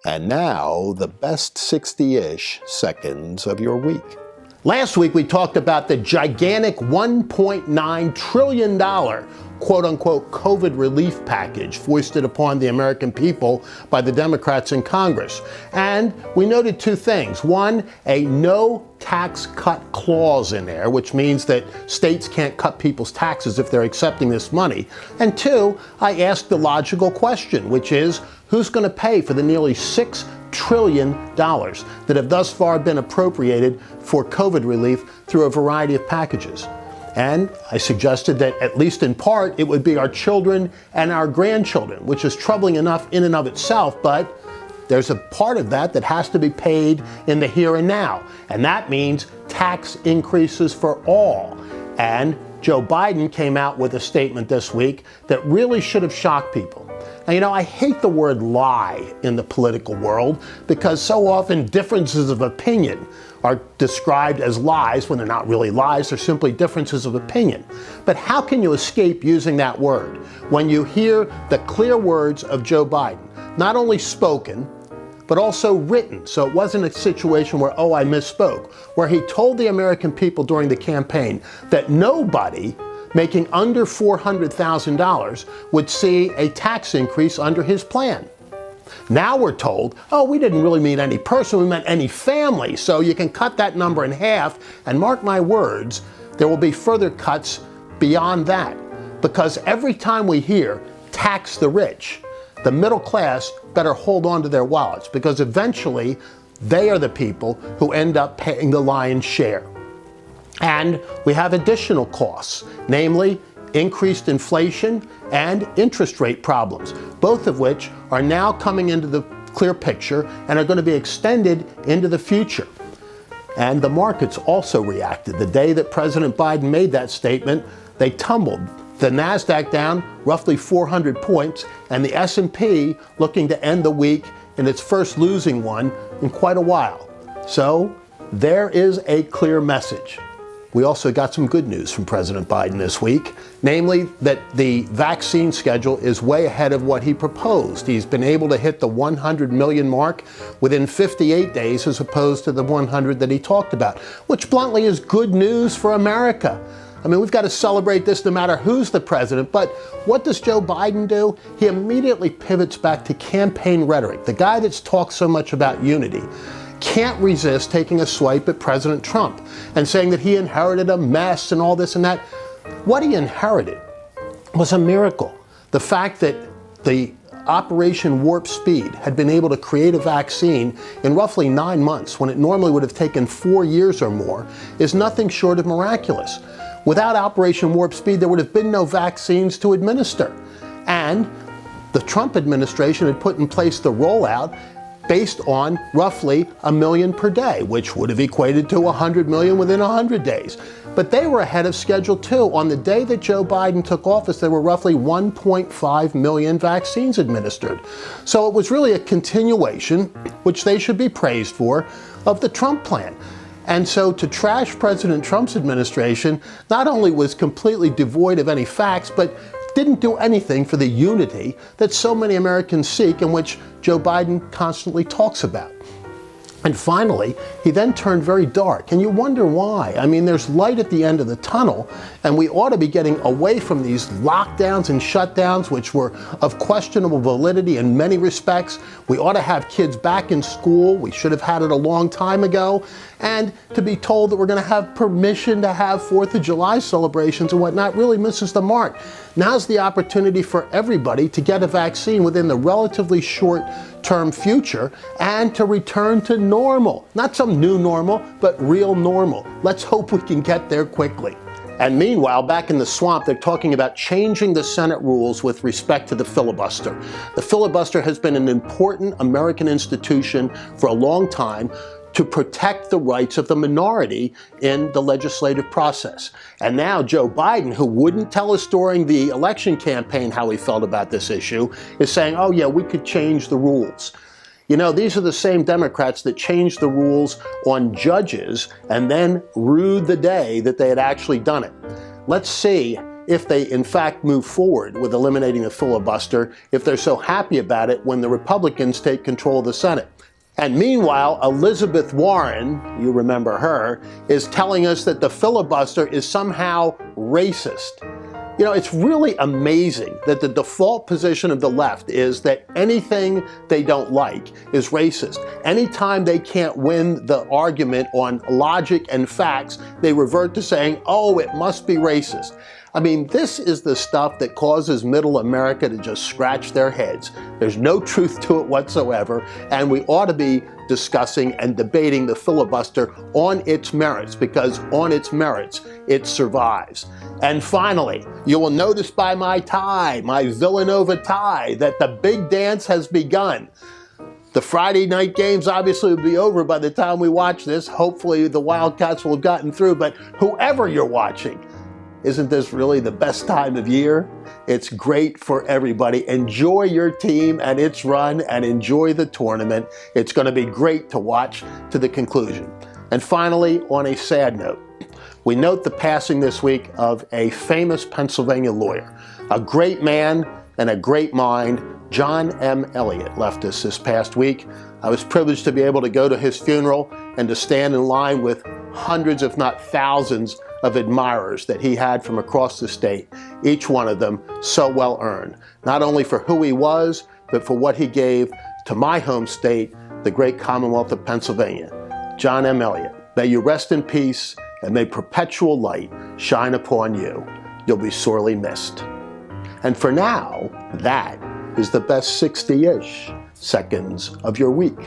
And now, the best 60-ish seconds of your week. Last week, we talked about the gigantic $1.9 trillion quote-unquote COVID relief package foisted upon the American people by the Democrats in Congress. And we noted two things. One, a no tax cut clause in there, which means that states can't cut people's taxes if they're accepting this money. And two, I asked the logical question, which is, who's going to pay for the nearly $6 trillion that have thus far been appropriated for COVID relief through a variety of packages? And I suggested that, at least in part, it would be our children and our grandchildren, which is troubling enough in and of itself, but there's a part of that that has to be paid in the here and now. And that means tax increases for all. And Joe Biden came out with a statement this week that really should have shocked people. Now, I hate the word lie in the political world because so often differences of opinion are described as lies when they're not really lies, they're simply differences of opinion. But how can you escape using that word when you hear the clear words of Joe Biden, not only spoken, but also written? So it wasn't a situation where, oh, I misspoke, where he told the American people during the campaign that nobody making under $400,000 would see a tax increase under his plan. Now we're told, oh, we didn't really mean any person, we meant any family, so you can cut that number in half, and mark my words, there will be further cuts beyond that. Because every time we hear tax the rich, the middle class better hold on to their wallets, because eventually they are the people who end up paying the lion's share. And we have additional costs, namely increased inflation and interest rate problems, both of which are now coming into the clear picture and are going to be extended into the future. And the markets also reacted. The day that President Biden made that statement, they tumbled. The NASDAQ down roughly 400 points, and the S&P looking to end the week in its first losing one in quite a while. So there is a clear message. We also got some good news from President Biden this week, namely that the vaccine schedule is way ahead of what he proposed. He's been able to hit the 100 million mark within 58 days as opposed to the 100 that he talked about, which bluntly is good news for America. I mean, we've got to celebrate this no matter who's the president, but what does Joe Biden do? He immediately pivots back to campaign rhetoric. The guy that's talked so much about unity can't resist taking a swipe at President Trump and saying that he inherited a mess and all this and that. What he inherited was a miracle. The fact that the Operation Warp Speed had been able to create a vaccine in roughly 9 months when it normally would have taken 4 years or more is nothing short of miraculous. Without Operation Warp Speed, there would have been no vaccines to administer. And the Trump administration had put in place the rollout based on roughly 1 million per day, which would have equated to 100 million within 100 days. But they were ahead of schedule too. On the day that Joe Biden took office, there were roughly 1.5 million vaccines administered. So it was really a continuation, which they should be praised for, of the Trump plan. And so to trash President Trump's administration not only was completely devoid of any facts, but didn't do anything for the unity that so many Americans seek and which Joe Biden constantly talks about. And finally, he then turned very dark, and you wonder why. I mean, there's light at the end of the tunnel, and we ought to be getting away from these lockdowns and shutdowns, which were of questionable validity in many respects. We ought to have kids back in school. We should have had it a long time ago. And to be told that we're going to have permission to have 4th of July celebrations and whatnot really misses the mark. Now's the opportunity for everybody to get a vaccine within the relatively short-term future and to return to normal. Not some new normal, but real normal. Let's hope we can get there quickly. And meanwhile, back in the swamp, they're talking about changing the Senate rules with respect to the filibuster. The filibuster has been an important American institution for a long time to protect the rights of the minority in the legislative process. And now Joe Biden, who wouldn't tell us during the election campaign how he felt about this issue, is saying, oh yeah, we could change the rules. You know, these are the same Democrats that changed the rules on judges and then rued the day that they had actually done it. Let's see if they in fact move forward with eliminating the filibuster, if they're so happy about it when the Republicans take control of the Senate. And meanwhile, Elizabeth Warren, you remember her, is telling us that the filibuster is somehow racist. You know, it's really amazing that the default position of the left is that anything they don't like is racist. Anytime they can't win the argument on logic and facts, they revert to saying, oh, it must be racist. I mean, this is the stuff that causes middle America to just scratch their heads. There's no truth to it whatsoever, and we ought to be discussing and debating the filibuster on its merits, because on its merits, it survives. And finally, you will notice by my tie, my Villanova tie, that the big dance has begun. The Friday night games obviously will be over by the time we watch this. Hopefully the Wildcats will have gotten through, but whoever you're watching, isn't this really the best time of year? It's great for everybody. Enjoy your team and its run and enjoy the tournament. It's going to be great to watch to the conclusion. And finally, on a sad note, we note the passing this week of a famous Pennsylvania lawyer, a great man and a great mind. John M. Elliott left us this past week. I was privileged to be able to go to his funeral and to stand in line with hundreds, if not thousands, of admirers that he had from across the state, each one of them so well earned, not only for who he was, but for what he gave to my home state, the great Commonwealth of Pennsylvania. John M. Elliott, may you rest in peace and may perpetual light shine upon you. You'll be sorely missed. And for now, that is the best 60-ish seconds of your week.